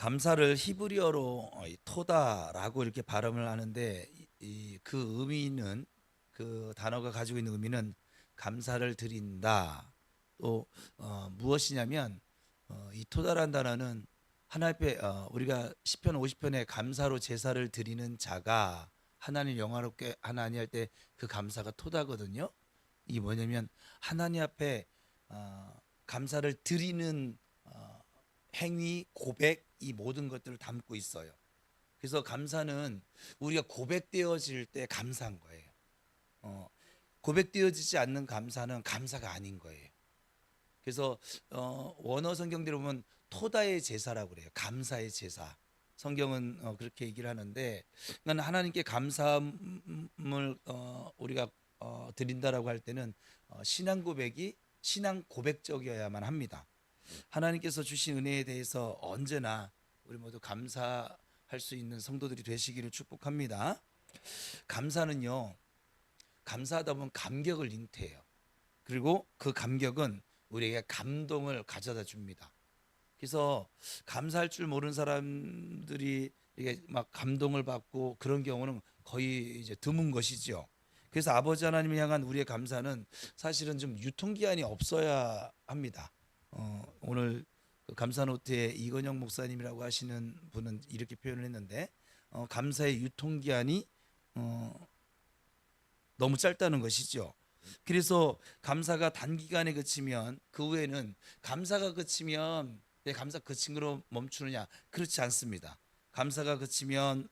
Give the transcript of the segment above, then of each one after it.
감사를 히브리어로 토다라고 이렇게 발음을 하는데 그 의미는 그 단어가 가지고 있는 의미는 감사를 드린다. 또 무엇이냐면 이 토다란 단어는 하나님 앞에 우리가 시편 50편에 감사로 제사를 드리는 자가 하나님 영화롭게 하나님 할 때 그 감사가 토다거든요. 이게 뭐냐면 하나님 앞에 감사를 드리는 행위, 고백 이 모든 것들을 담고 있어요. 그래서 감사는 우리가 고백되어질 때 감사한 거예요. 어, 고백되어지지 않는 감사는 감사가 아닌 거예요. 그래서 원어 성경대로 보면 토다의 제사라고 그래요. 감사의 제사. 성경은 그렇게 얘기를 하는데, 그러니까 하나님께 감사함을 우리가 드린다라고 할 때는 신앙 고백이 신앙 고백적이어야만 합니다. 하나님께서 주신 은혜에 대해서 언제나 우리 모두 감사할 수 있는 성도들이 되시기를 축복합니다. 감사는요, 감사하다 보면 감격을 잉태해요. 그리고 그 감격은 우리에게 감동을 가져다 줍니다. 그래서 감사할 줄 모르는 사람들이 이게 막 감동을 받고 그런 경우는 거의 이제 드문 것이죠. 그래서 아버지 하나님을 향한 우리의 감사는 사실은 좀 유통기한이 없어야 합니다. 오늘 그 감사 노트에 이건영 목사님이라고 하시는 분은 이렇게 표현을 했는데 감사의 유통기한이 너무 짧다는 것이죠. 그래서 감사가 단기간에 그치면 그 후에는 감사가 그치면 내 감사 그친 거로 멈추느냐? 그렇지 않습니다. 감사가 그치면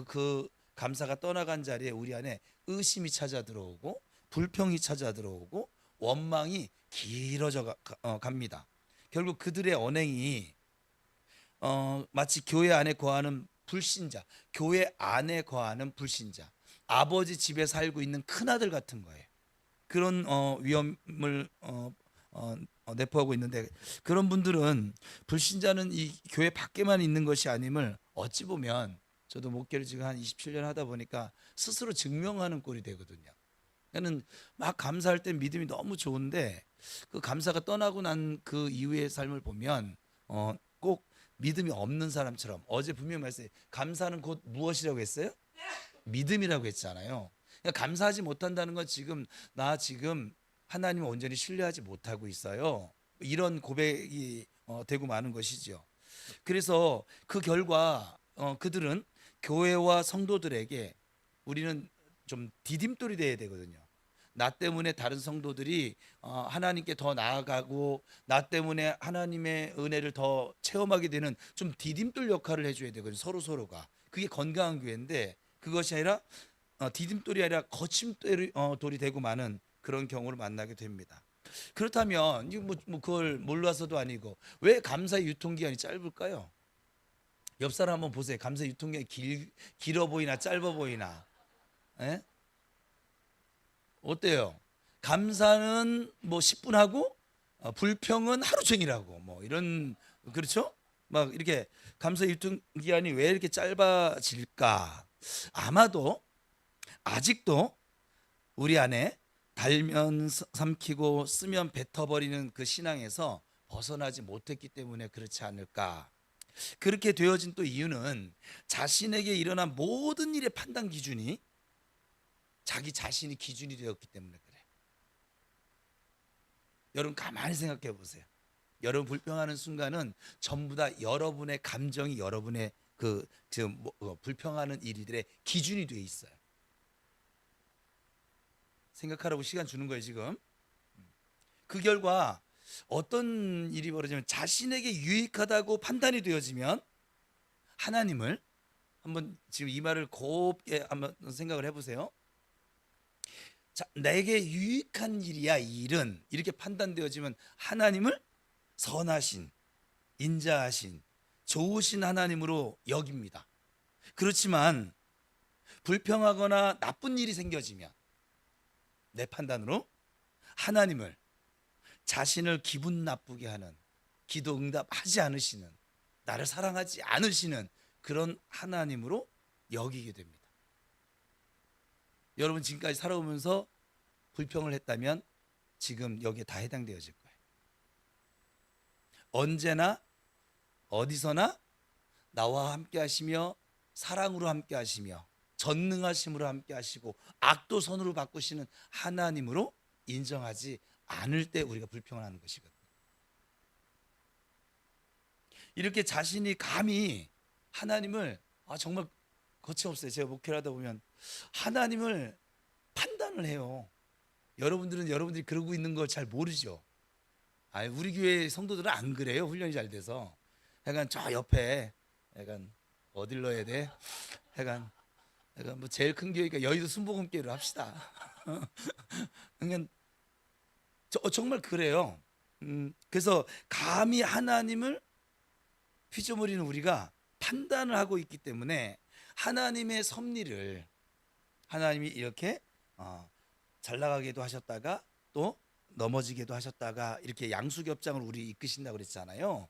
그 감사가 떠나간 자리에 우리 안에 의심이 찾아 들어오고 불평이 찾아 들어오고 원망이 길어져 갑니다. 결국 그들의 언행이 마치 교회 안에 거하는 불신자, 교회 안에 거하는 불신자, 아버지 집에 살고 있는 큰아들 같은 거예요. 그런 위험을 내포하고 있는데, 그런 분들은 불신자는 이 교회 밖에만 있는 것이 아님을 어찌 보면 저도 목회를 지금 한 27년 하다 보니까 스스로 증명하는 꼴이 되거든요. 그러니까 막 감사할 때 믿음이 너무 좋은데 그 감사가 떠나고 난 그 이후의 삶을 보면 꼭 믿음이 없는 사람처럼, 어제 분명히 말했어요. 감사는 곧 무엇이라고 했어요? 믿음이라고 했잖아요. 그러니까 감사하지 못한다는 건 나 지금 하나님을 온전히 신뢰하지 못하고 있어요. 이런 고백이 되고 마는 것이죠. 그래서 그 결과 그들은 교회와 성도들에게 우리는 좀 디딤돌이 돼야 되거든요. 나 때문에 다른 성도들이 하나님께 더 나아가고 나 때문에 하나님의 은혜를 더 체험하게 되는 좀 디딤돌 역할을 해줘야 되거든요. 서로가. 그게 건강한 교회인데 그것이 아니라 디딤돌이 아니라 거침돌이 돌이 되고 마는 그런 경우를 만나게 됩니다. 그렇다면 그걸 몰라서도 아니고 왜 감사의 유통기한이 짧을까요? 옆 사람 한번 보세요. 감사의 유통기한이 길어 보이나 짧아 보이나? 에? 어때요? 감사는 뭐 10분 하고 불평은 하루 종일 하고 뭐 이런, 그렇죠? 막 이렇게 감사의 유통기한이 왜 이렇게 짧아질까? 아마도 아직도 우리 안에 달면 삼키고 쓰면 뱉어버리는 그 신앙에서 벗어나지 못했기 때문에 그렇지 않을까. 그렇게 되어진 또 이유는 자신에게 일어난 모든 일의 판단 기준이 자기 자신이 기준이 되었기 때문에 그래. 여러분 가만히 생각해 보세요. 여러분 불평하는 순간은 전부 다 여러분의 감정이 여러분의 그 지금 불평하는 일들의 기준이 돼 있어요. 생각하라고 시간 주는 거예요 지금. 그 결과 어떤 일이 벌어지면 자신에게 유익하다고 판단이 되어지면 하나님을, 한번 지금 이 말을 곱게 한번 생각을 해보세요. 자, 내게 유익한 일이야 이 일은, 이렇게 판단되어지면 하나님을 선하신, 인자하신, 좋으신 하나님으로 여깁니다. 그렇지만 불평하거나 나쁜 일이 생겨지면 내 판단으로 하나님을 자신을 기분 나쁘게 하는, 기도 응답하지 않으시는, 나를 사랑하지 않으시는 그런 하나님으로 여기게 됩니다. 여러분 지금까지 살아오면서 불평을 했다면 지금 여기에 다 해당되어질 거예요. 언제나 어디서나 나와 함께 하시며 사랑으로 함께 하시며 전능하심으로 함께 하시고 악도 선으로 바꾸시는 하나님으로 인정하지 않을 때 우리가 불평하는 것이거든요. 이렇게 자신이 감히 하나님을 정말 거침없어요. 제가 목회를 하다 보면 하나님을 판단을 해요. 여러분들이 그러고 있는 걸 잘 모르죠. 우리 교회 성도들은 안 그래요. 훈련이 잘 돼서 약간 저 옆에 약간 어딜 넣어야 돼? 약간 뭐 제일 큰 교회니까 여의도 순복음교회를 합시다. 그러니까 정말 그래요. 그래서 감히 하나님을 피조물인 우리가 판단을 하고 있기 때문에 하나님의 섭리를 하나님이 이렇게 잘 나가게도 하셨다가 또 넘어지게도 하셨다가 이렇게 양수겹장을 우리 이끄신다고 그랬잖아요.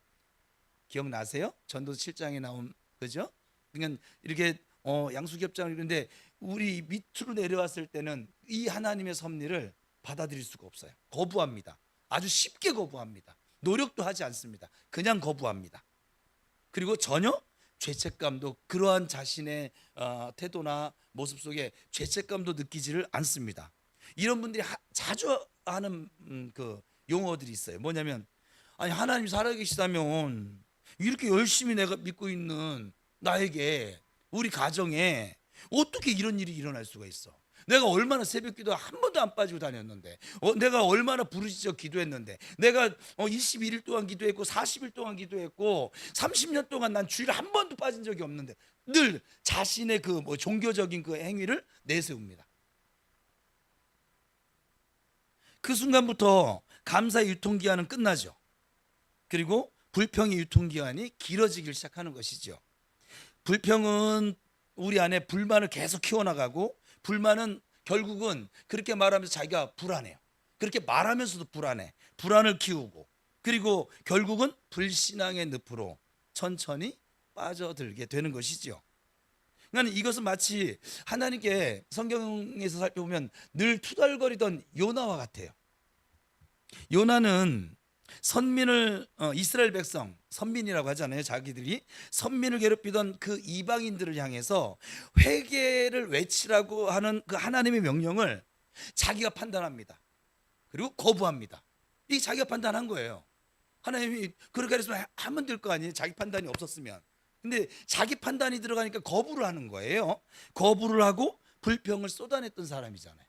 기억나세요? 전도 7장에 나온 그죠? 그러니까 이렇게 양수겹장을 이는데 우리 밑으로 내려왔을 때는 이 하나님의 섭리를 받아들일 수가 없어요. 거부합니다. 아주 쉽게 거부합니다. 노력도 하지 않습니다. 그냥 거부합니다. 그리고 전혀 죄책감도 그러한 자신의 태도나 모습 속에 죄책감도 느끼지를 않습니다. 이런 분들이 자주 하는 그 용어들이 있어요. 뭐냐면 하나님 살아계시다면 이렇게 열심히 내가 믿고 있는 나에게 우리 가정에 어떻게 이런 일이 일어날 수가 있어? 내가 얼마나 새벽기도 한 번도 안 빠지고 다녔는데 내가 얼마나 부르짖어 기도했는데 내가 21일 동안 기도했고 40일 동안 기도했고 30년 동안 난 주일 한 번도 빠진 적이 없는데 늘 자신의 그 종교적인 그 행위를 내세웁니다. 그 순간부터 감사의 유통기한은 끝나죠. 그리고 불평의 유통기한이 길어지기 시작하는 것이죠. 불평은 우리 안에 불만을 계속 키워나가고 불만은 결국은 그렇게 말하면서 자기가 불안해요. 그렇게 말하면서도 불안해. 불안을 키우고 그리고 결국은 불신앙의 늪으로 천천히 빠져들게 되는 것이죠. 그러니까 이것은 마치 하나님께 성경에서 살펴보면 늘 투덜거리던 요나와 같아요. 요나는 선민을 이스라엘 백성 선민이라고 하잖아요. 자기들이 선민을 괴롭히던 그 이방인들을 향해서 회개를 외치라고 하는 그 하나님의 명령을 자기가 판단합니다. 그리고 거부합니다. 이게 자기가 판단한 거예요. 하나님이 그렇게 했으면 하면 될 거 아니에요. 자기 판단이 없었으면. 근데 자기 판단이 들어가니까 거부를 하는 거예요. 거부를 하고 불평을 쏟아냈던 사람이잖아요.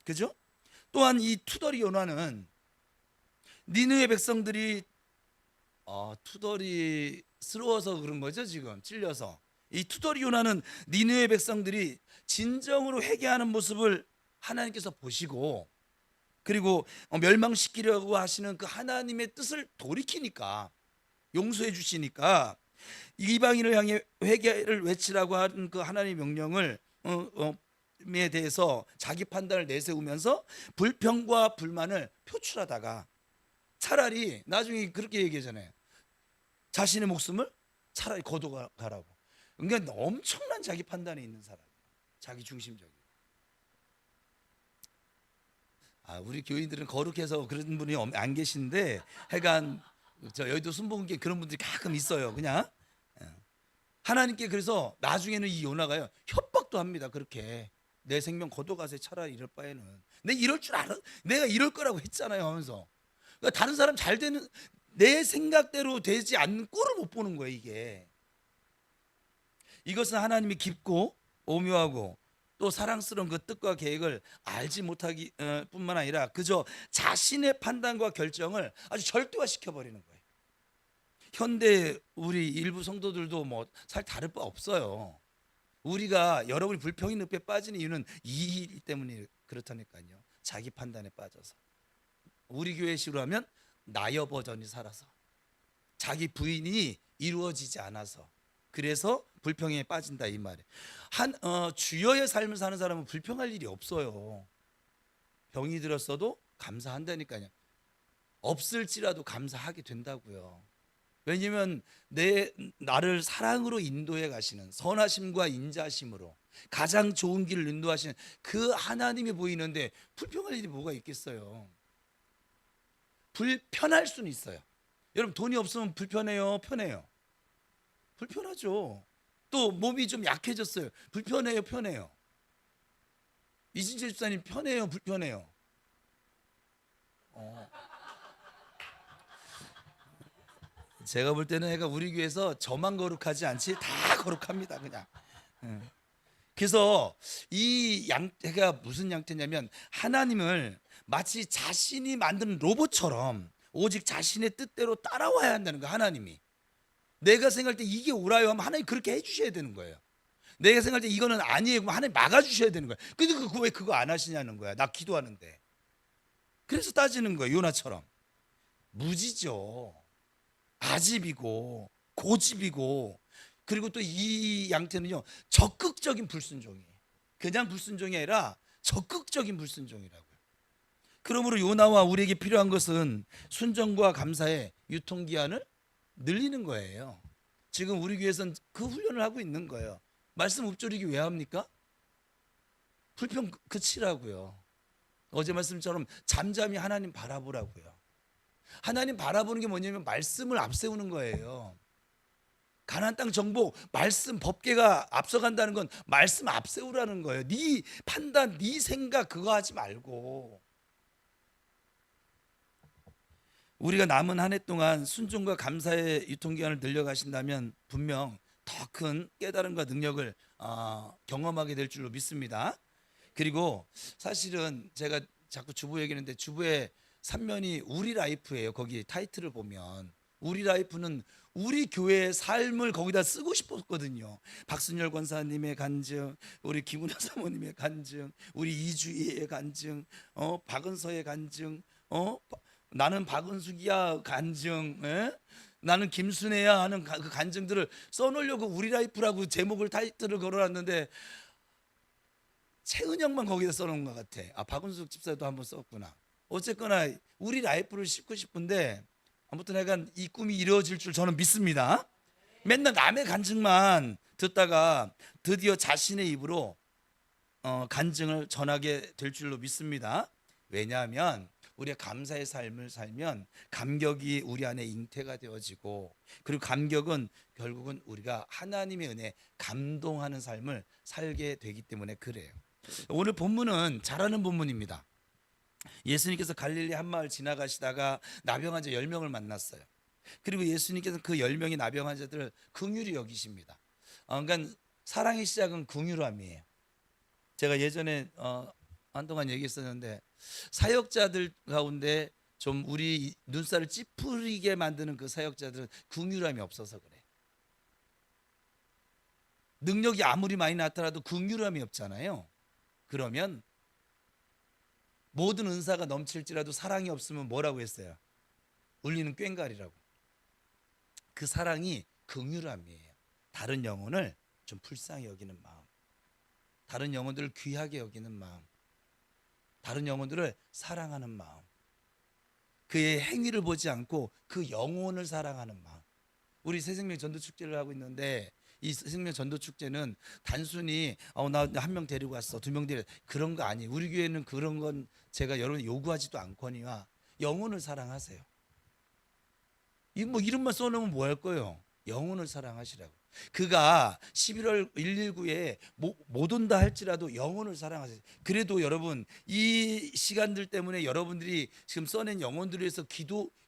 그죠? 또한 이 투덜이 요나는 니느웨 백성들이 투덜이스러워서 그런 거죠. 지금 찔려서 이 투덜이 요나는 니느웨 백성들이 진정으로 회개하는 모습을 하나님께서 보시고 그리고 멸망시키려고 하시는 그 하나님의 뜻을 돌이키니까 용서해 주시니까 이방인을 향해 회개를 외치라고 하는 그 하나님의 명령을 에 대해서 자기 판단을 내세우면서 불평과 불만을 표출하다가 차라리 나중에 그렇게 얘기하잖아요. 자신의 목숨을 차라리 거둬가라고. 그러니까 엄청난 자기 판단에 있는 사람이에요. 자기 중심적이에요. 우리 교인들은 거룩해서 그런 분이 안 계신데 하여간 저 여의도 순복음교회 그런 분들이 가끔 있어요. 그냥 하나님께 그래서 나중에는 이 요나가요 협박도 합니다. 그렇게 내 생명 거둬가세요. 차라리 이럴 바에는 내가 이럴 줄 알아. 내가 이럴 거라고 했잖아요 하면서 그러니까 다른 사람 잘 되는 내 생각대로 되지 않는 꼴을 못 보는 거예요. 이것은 하나님이 깊고 오묘하고 또 사랑스러운 그 뜻과 계획을 알지 못하기 뿐만 아니라 그저 자신의 판단과 결정을 아주 절대화시켜 버리는 거예요. 현대 우리 일부 성도들도 살 다를 바 없어요. 우리가 여러분이 불평의 늪에 빠지는 이유는 이 일 때문에 그렇다니까요. 자기 판단에 빠져서 우리 교회식으로 하면 나여 버전이 살아서 자기 부인이 이루어지지 않아서 그래서 불평에 빠진다 이 말이에요. 주여의 삶을 사는 사람은 불평할 일이 없어요. 병이 들었어도 감사한다니까요. 없을지라도 감사하게 된다고요. 왜냐하면 나를 사랑으로 인도해 가시는 선하심과 인자심으로 가장 좋은 길을 인도하시는 그 하나님이 보이는데 불평할 일이 뭐가 있겠어요. 불편할 수는 있어요. 여러분 돈이 없으면 불편해요, 편해요? 불편하죠. 또 몸이 좀 약해졌어요. 불편해요, 편해요? 이진재 집사님 편해요, 불편해요? 어. 제가 볼 때는 애가 우리 교회에서 저만 거룩하지 않지 다 거룩합니다, 그냥. 예. 그래서 이 양태가 무슨 양태냐면 하나님을 마치 자신이 만든 로봇처럼 오직 자신의 뜻대로 따라와야 한다는 거야. 하나님이 내가 생각할 때 이게 옳아요 하면 하나님 그렇게 해주셔야 되는 거예요. 내가 생각할 때 이거는 아니에요 그러면 하나님 막아주셔야 되는 거야. 근데 그거 왜 그거 안 하시냐는 거야. 나 기도하는데. 그래서 따지는 거예요. 요나처럼 무지죠. 아집이고 고집이고, 그리고 또 이 양태는요 적극적인 불순종이에요. 그냥 불순종이 아니라 적극적인 불순종이라고요. 그러므로 요나와 우리에게 필요한 것은 순종과 감사의 유통기한을 늘리는 거예요. 지금 우리 교회에서는 그 훈련을 하고 있는 거예요. 말씀 읊조리기 왜 합니까? 불평 그치라고요. 어제 말씀처럼 잠잠히 하나님 바라보라고요. 하나님 바라보는 게 뭐냐면 말씀을 앞세우는 거예요. 가나안 땅 정복, 말씀 법궤가 앞서간다는 건 말씀 앞세우라는 거예요. 네 판단, 네 생각 그거 하지 말고. 우리가 남은 한 해 동안 순종과 감사의 유통기한을 늘려가신다면 분명 더 큰 깨달음과 능력을 경험하게 될 줄로 믿습니다. 그리고 사실은 제가 자꾸 주부 얘기하는데 주부의 삼면이 우리 라이프예요. 거기 타이틀을 보면 우리 라이프는 우리 교회의 삶을 거기다 쓰고 싶었거든요. 박순열 권사님의 간증, 우리 김은혜 사모님의 간증, 우리 이주희의 간증, 박은서의 간증, 나는 박은숙이야 간증, 나는 김순애야 하는 그 간증들을 써놓으려고 우리 라이프라고 제목을 타이틀을 걸어놨는데 최은영만 거기다 써놓은 것 같아. 박은숙 집사도 한번 썼구나. 어쨌거나 우리 라이프를 싣고 싶은데 아무튼 약간 이 꿈이 이루어질 줄 저는 믿습니다. 맨날 남의 간증만 듣다가 드디어 자신의 입으로 간증을 전하게 될 줄로 믿습니다. 왜냐하면 우리가 감사의 삶을 살면 감격이 우리 안에 잉태가 되어지고, 그리고 감격은 결국은 우리가 하나님의 은혜에 감동하는 삶을 살게 되기 때문에 그래요. 오늘 본문은 잘하는 본문입니다. 예수님께서 갈릴리 한 마을 지나가시다가 나병 환자 10명을 만났어요. 그리고 예수님께서 그 10명의 나병 환자들을 긍휼히 여기십니다. 그러니까 사랑의 시작은 긍휼함이에요. 제가 예전에 한동안 얘기했었는데 사역자들 가운데 좀 우리 눈살을 찌푸리게 만드는 그 사역자들은 긍휼함이 없어서 그래. 능력이 아무리 많이 나타나도 긍휼함이 없잖아요. 그러면 모든 은사가 넘칠지라도 사랑이 없으면 뭐라고 했어요? 울리는 꽹과리라고. 그 사랑이 긍휼함이에요. 다른 영혼을 좀 불쌍히 여기는 마음, 다른 영혼들을 귀하게 여기는 마음, 다른 영혼들을 사랑하는 마음, 그의 행위를 보지 않고 그 영혼을 사랑하는 마음. 우리 새생명 전도축제를 하고 있는데 이 새생명 전도축제는 단순히 나 한 명 데리고 왔어, 2명 데리고 그런 거 아니에요. 우리 교회는 그런 건 제가 여러분 요구하지도 않거니와 영혼을 사랑하세요. 뭐 이름만 써놓으면 뭐 할 거예요? 영혼을 사랑하시라고. 그가 11월 119에 못 온다 할지라도 영혼을 사랑하세요. 그래도 여러분 이 시간들 때문에 여러분들이 지금 써낸 영혼들을 위해서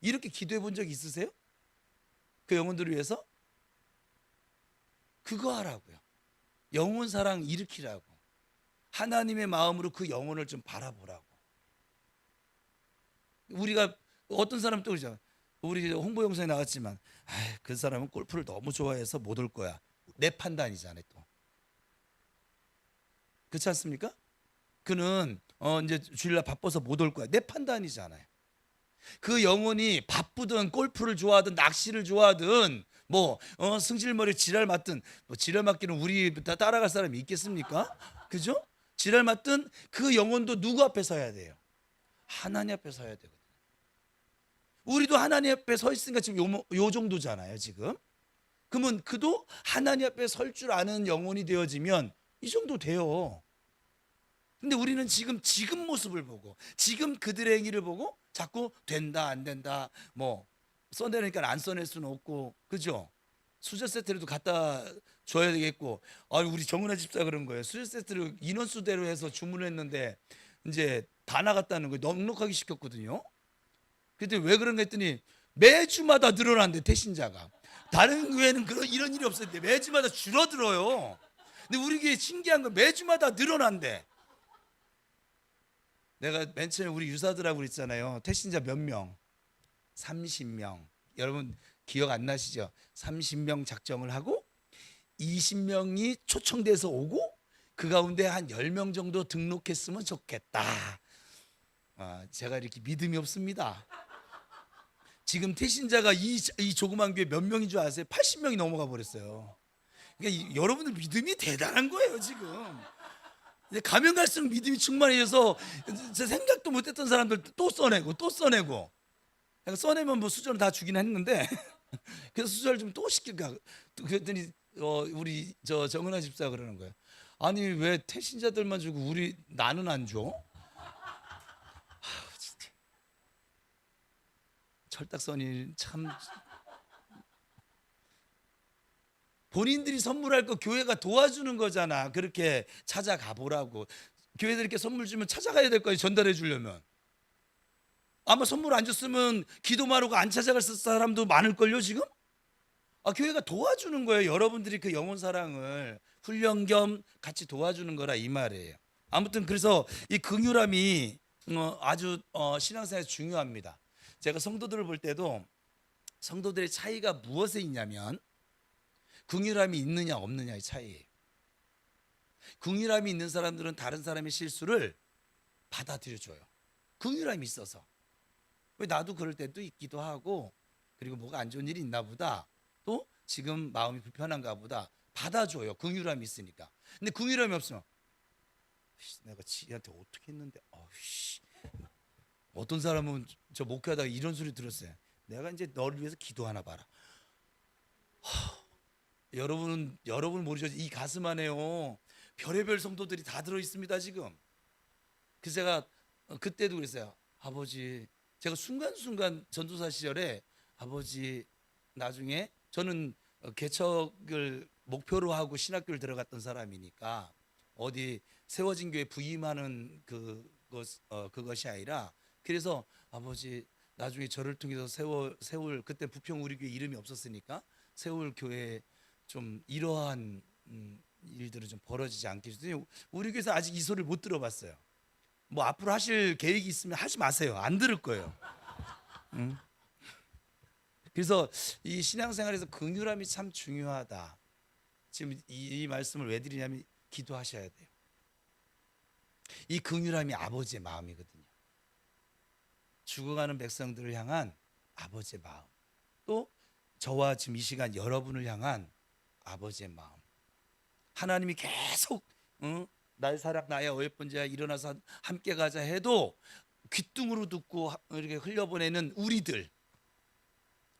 이렇게 기도해 본 적 있으세요? 그 영혼들을 위해서? 그거 하라고요. 영혼 사랑 일으키라고. 하나님의 마음으로 그 영혼을 좀 바라보라고. 우리가 어떤 사람 또 그러죠. 우리 홍보 영상에 나왔지만 그 사람은 골프를 너무 좋아해서 못 올 거야. 내 판단이잖아요. 또 그렇지 않습니까? 그는 이제 주일날 바빠서 못 올 거야. 내 판단이잖아요. 그 영혼이 바쁘든 골프를 좋아하든 낚시를 좋아하든 승질머리 지랄 맞든 지랄 맞기는 우리 다 따라갈 사람이 있겠습니까? 그죠? 지랄 맞든 그 영혼도 누구 앞에 서야 돼요? 하나님 앞에 서야 되거든요. 우리도 하나님 앞에 서 있으니까 지금 요 정도잖아요 지금. 그러면 그도 하나님 앞에 설 줄 아는 영혼이 되어지면 이 정도 돼요. 근데 우리는 지금 모습을 보고 지금 그들의 행위를 보고 자꾸 된다 안 된다 써내니까 안 써낼 수는 없고, 그죠? 수저 세트라도 갖다 줘야 되겠고, 우리 정은아 집사 그런 거예요. 수저 세트를 인원수대로 해서 주문했는데 이제 다 나갔다는 거예요. 넉넉하게 시켰거든요. 그때 왜 그런가 했더니 매주마다 늘어난대, 태신자가. 다른 교회는 이런 일이 없었는데 매주마다 줄어들어요. 근데 우리 교회 신기한 건 매주마다 늘어난대. 내가 맨 처음에 우리 유사들하고 그랬잖아요. 태신자 몇 명? 30명. 여러분 기억 안 나시죠? 30명 작정을 하고 20명이 초청돼서 오고 그 가운데 한 10명 정도 등록했으면 좋겠다. 제가 이렇게 믿음이 없습니다. 지금 태신자가 이 조그만 교회 몇 명인 줄 아세요? 80명이 넘어가 버렸어요. 그러니까 여러분들 믿음이 대단한 거예요 지금. 이제 가면 갈수록 믿음이 충만해져서 생각도 못했던 사람들 또 써내고 또 써내고. 써내면 뭐 수저는 다 주긴 했는데 그래서 수저를 좀 또 시킬까 그랬더니 우리 정은아 집사 그러는 거예요. 아니 왜 태신자들만 주고 나는 안 줘? 진짜. 철딱선이 참. 본인들이 선물할 거 교회가 도와주는 거잖아. 그렇게 찾아가 보라고. 교회들 이렇게 선물 주면 찾아가야 될 거예요. 전달해 주려면. 아마 선물 안 줬으면 기도만 하고 안 찾아갈 사람도 많을걸요 지금? 교회가 도와주는 거예요. 여러분들이 그 영혼 사랑을 훈련 겸 같이 도와주는 거라 이 말이에요. 아무튼 그래서 이 긍휼함이 아주 신앙생활에서 중요합니다. 제가 성도들을 볼 때도 성도들의 차이가 무엇에 있냐면 긍휼함이 있느냐 없느냐의 차이예요. 긍휼함이 있는 사람들은 다른 사람의 실수를 받아들여줘요. 긍휼함이 있어서. 왜 나도 그럴 때도 있기도 하고, 그리고 뭐가 안 좋은 일이 있나 보다, 또 지금 마음이 불편한가 보다 받아줘요. 긍휼함이 있으니까. 근데 긍휼함이 없으면 내가 지한테 어떻게 했는데 어떤 사람은 저 목회하다가 이런 소리 들었어요. 내가 이제 너를 위해서 기도하나 봐라. 여러분 모르죠? 이 가슴 안에요 별의별 성도들이 다 들어 있습니다 지금. 그래서 제가 그때도 그랬어요. 아버지, 제가 순간순간 전도사 시절에 아버지, 나중에 저는 개척을 목표로 하고 신학교를 들어갔던 사람이니까 어디 세워진 교회 부임하는 그것이 아니라, 그래서 아버지 나중에 저를 통해서 세울 그때 부평 우리 교회 이름이 없었으니까 세울 교회 좀 이러한 일들은 좀 벌어지지 않게 해주세요. 우리 교회에서 아직 이 소리를 못 들어봤어요. 뭐 앞으로 하실 계획이 있으면 하지 마세요. 안 들을 거예요. 그래서 이 신앙생활에서 긍휼함이 참 중요하다. 지금 이 말씀을 왜 드리냐면 기도하셔야 돼요. 이 긍휼함이 아버지의 마음이거든요. 죽어가는 백성들을 향한 아버지의 마음, 또 저와 지금 이 시간 여러분을 향한 아버지의 마음. 하나님이 계속 나의 사랑 나의 어여쁜 자야 일어나서 함께 가자 해도 귓등으로 듣고 이렇게 흘려보내는 우리들,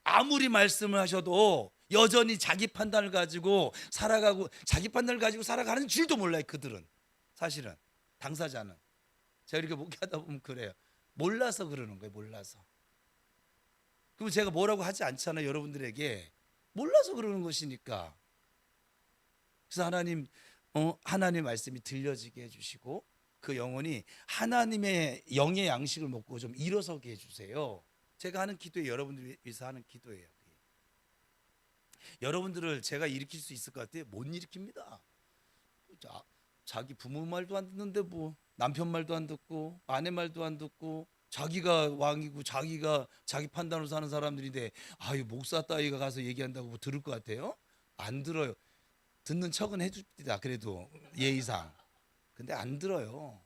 아무리 말씀을 하셔도 여전히 자기 판단을 가지고 살아가고, 자기 판단을 가지고 살아가는 줄도 몰라요. 그들은 사실은 당사자는. 제가 이렇게 목회하다 보면 그래요. 몰라서 그러는 거예요. 몰라서. 그럼 제가 뭐라고 하지 않잖아요. 여러분들에게 몰라서 그러는 것이니까. 그래서 하나님 말씀이 들려지게 해주시고 그 영혼이 하나님의 영의 양식을 먹고 좀 일어서게 해주세요. 제가 하는 기도에 여러분들 위해서 하는 기도예요. 여러분들을 제가 일으킬 수 있을 것 같아요? 못 일으킵니다. 자기 부모 말도 안 듣는데 뭐 남편 말도 안 듣고 아내 말도 안 듣고 자기가 왕이고 자기가 자기 판단으로 사는 사람들인데 목사 따위가 가서 얘기한다고 뭐 들을 것 같아요? 안 들어요. 듣는 척은 해줍니다. 그래도 예의상. 근데 안 들어요.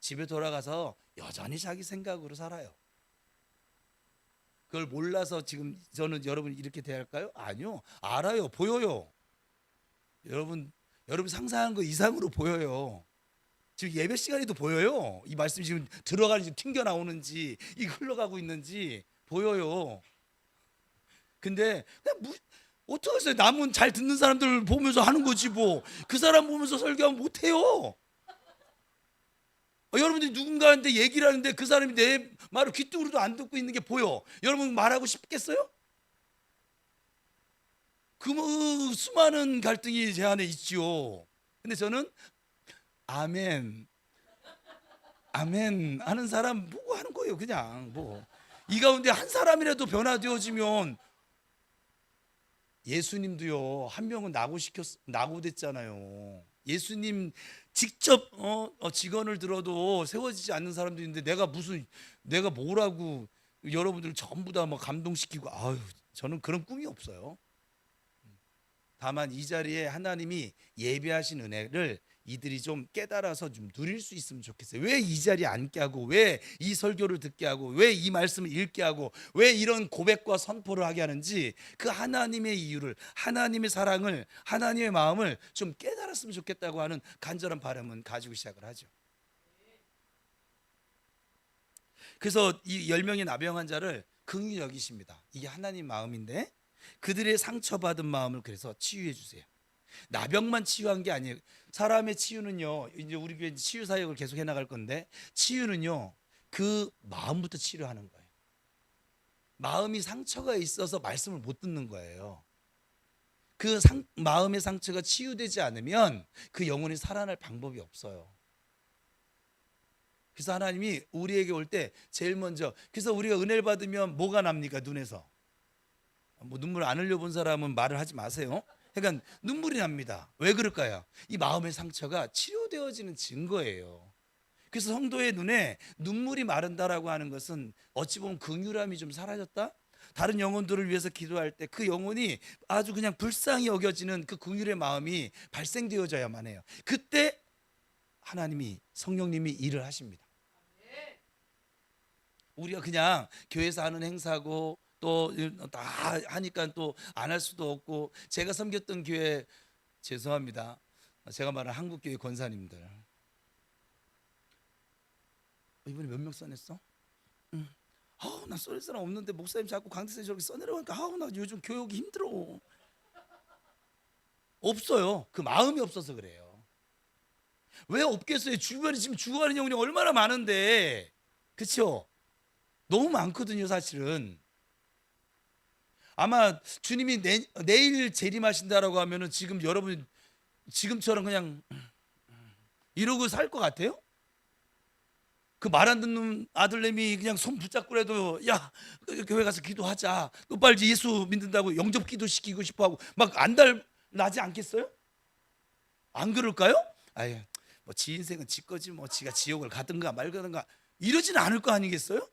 집에 돌아가서 여전히 자기 생각으로 살아요. 그걸 몰라서 지금 저는 여러분 이렇게 대할까요? 아니요. 알아요. 보여요. 여러분 상상한 거 이상으로 보여요. 지금 예배 시간에도 보여요. 이 말씀이 지금 들어가는지 튕겨 나오는지 이 흘러가고 있는지 보여요. 근데 어떡하겠어요? 남은 잘 듣는 사람들 보면서 하는 거지 뭐. 그 사람 보면서 설교하면 못해요. 여러분들이 누군가한테 얘기를 하는데 그 사람이 내 말을 귓등으로도 안 듣고 있는 게 보여. 여러분 말하고 싶겠어요? 그 수많은 갈등이 제 안에 있지요. 근데 저는 아멘, 아멘 하는 사람 보고 하는 거예요. 그냥 뭐 이 가운데 한 사람이라도 변화되어지면, 예수님도요 한 명은 낙오됐잖아요. 예수님 직접 직언을 들어도 세워지지 않는 사람도 있는데 내가 뭐라고 여러분들 전부 다 뭐 감동시키고, 아유, 저는 그런 꿈이 없어요. 다만 이 자리에 하나님이 예배하신 은혜를 이들이 좀 깨달아서 좀 누릴 수 있으면 좋겠어요. 왜 이 자리에 앉게 하고, 왜 이 설교를 듣게 하고, 왜 이 말씀을 읽게 하고, 왜 이런 고백과 선포를 하게 하는지, 그 하나님의 이유를, 하나님의 사랑을, 하나님의 마음을 좀 깨달았으면 좋겠다고 하는 간절한 바람은 가지고 시작을 하죠. 그래서 이 10명의 나병 환자를 긍휼히 여기십니다. 이게 하나님 마음인데 그들의 상처받은 마음을 그래서 치유해 주세요. 나병만 치유한 게 아니에요. 사람의 치유는요, 이제 우리 교회 치유 사역을 계속 해 나갈 건데, 치유는요 그 마음부터 치료하는 거예요. 마음이 상처가 있어서 말씀을 못 듣는 거예요. 그 마음의 상처가 치유되지 않으면 그 영혼이 살아날 방법이 없어요. 그래서 하나님이 우리에게 올 때 제일 먼저, 그래서 우리가 은혜를 받으면 뭐가 납니까? 눈에서. 뭐 눈물 안 흘려본 사람은 말을 하지 마세요. 그러니까 눈물이 납니다. 왜 그럴까요? 이 마음의 상처가 치료되어지는 증거예요. 그래서 성도의 눈에 눈물이 마른다라고 하는 것은 어찌 보면 긍휼함이 좀 사라졌다? 다른 영혼들을 위해서 기도할 때 그 영혼이 아주 그냥 불쌍히 여겨지는 그 긍휼의 마음이 발생되어져야만 해요. 그때 하나님이, 성령님이 일을 하십니다. 우리가 그냥 교회에서 하는 행사고 또 다 하니까 또 안 할 수도 없고, 제가 섬겼던 교회, 죄송합니다, 제가 말한 한국교회 권사님들, 이번에 몇 명 써냈어? 나 써낼 사람 없는데 목사님 자꾸 강대상에 저렇게 써내려고 하니까 나 요즘 교육이 힘들어. 없어요. 그 마음이 없어서 그래요. 왜 없겠어요? 주변에 지금 죽어가는 영혼이 얼마나 많은데, 그렇죠? 너무 많거든요, 사실은. 아마 주님이 내일 재림하신다라고 하면은 지금 여러분 지금처럼 그냥 이러고 살 것 같아요? 그 말 안 듣는 아들내미 그냥 손 붙잡고라도, 야, 교회 가서 기도하자, 너 빨리 예수 믿는다고 영접 기도 시키고 싶어하고 막 안달나지 않겠어요? 안 그럴까요? 아유, 뭐 지 인생은 지 거지, 뭐 지가 지옥을 가든가 말든가 이러지는 않을 거 아니겠어요?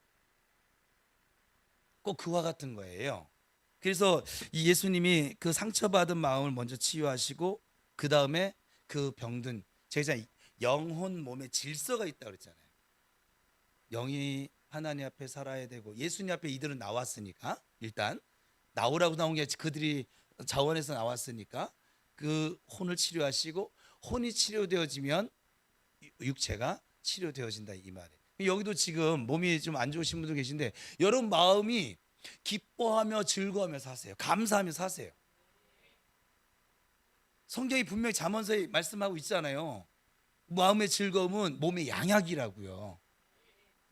꼭 그와 같은 거예요. 그래서 이 예수님이 그 상처받은 마음을 먼저 치유하시고, 그 다음에 그 병든, 제가 영혼 몸에 질서가 있다 그랬잖아요. 영이 하나님 앞에 살아야 되고, 예수님 앞에 이들은 나왔으니까, 일단 나오라고 나온 게 아니라 그들이 자원에서 나왔으니까 그 혼을 치료하시고, 혼이 치료되어지면 육체가 치료되어진다, 이 말이에요. 여기도 지금 몸이 좀 안 좋으신 분들 계신데, 여러분 마음이 기뻐하며 즐거워하며 사세요. 감사하며 사세요. 성경이 분명히 잠언서에 말씀하고 있잖아요. 마음의 즐거움은 몸의 양약이라고요.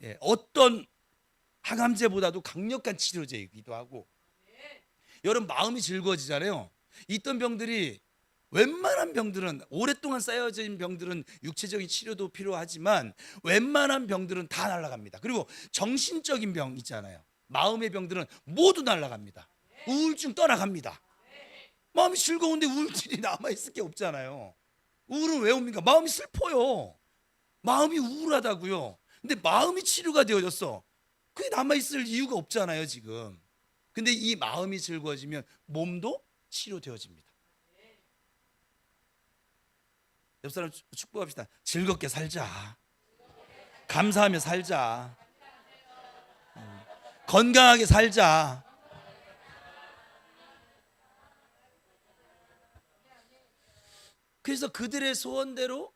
예, 어떤 항암제보다도 강력한 치료제이기도 하고, 여러분 마음이 즐거워지잖아요. 있던 병들이, 웬만한 병들은, 오랫동안 쌓여진 병들은 육체적인 치료도 필요하지만 웬만한 병들은 다 날아갑니다. 그리고 정신적인 병 있잖아요, 마음의 병들은 모두 날아갑니다. 우울증 떠나갑니다. 마음이 즐거운데 우울증이 남아있을 게 없잖아요. 우울은 왜 옵니까? 마음이 슬퍼요. 마음이 우울하다고요. 근데 마음이 치료가 되어졌어. 그게 남아있을 이유가 없잖아요 지금. 근데 이 마음이 즐거워지면 몸도 치료되어집니다. 옆 사람 축복합시다. 즐겁게 살자. 감사하며 살자. 건강하게 살자. 그래서 그들의 소원대로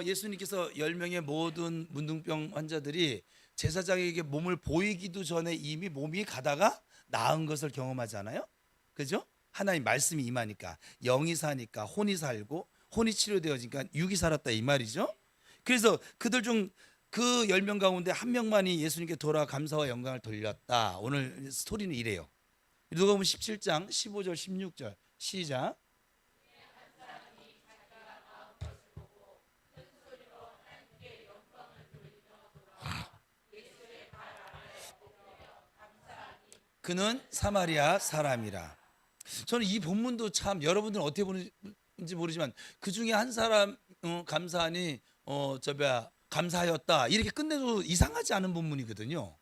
예수님께서 10명의 모든 문둥병 환자들이 제사장에게 몸을 보이기도 전에 이미 몸이 가다가 나은 것을 경험하잖아요. 그죠? 하나님 말씀이 임하니까, 영이 사니까 혼이 살고, 혼이 치료되어지니까 육이 살았다, 이 말이죠. 그래서 그들 중 그 10명 가운데 한 명만이 예수님께 돌아 감사와 영광을 돌렸다. 오늘 스토리는 이래요. 누가복음 17장 15절 16절 시작. 그는 사마리아 사람이라. 저는 이 본문도 참 여러분들은 어떻게 보는지 모르지만 그 중에 한 사람 감사하니 저 뭐야 감사하였다 이렇게 끝내도 이상하지 않은 본문이거든요.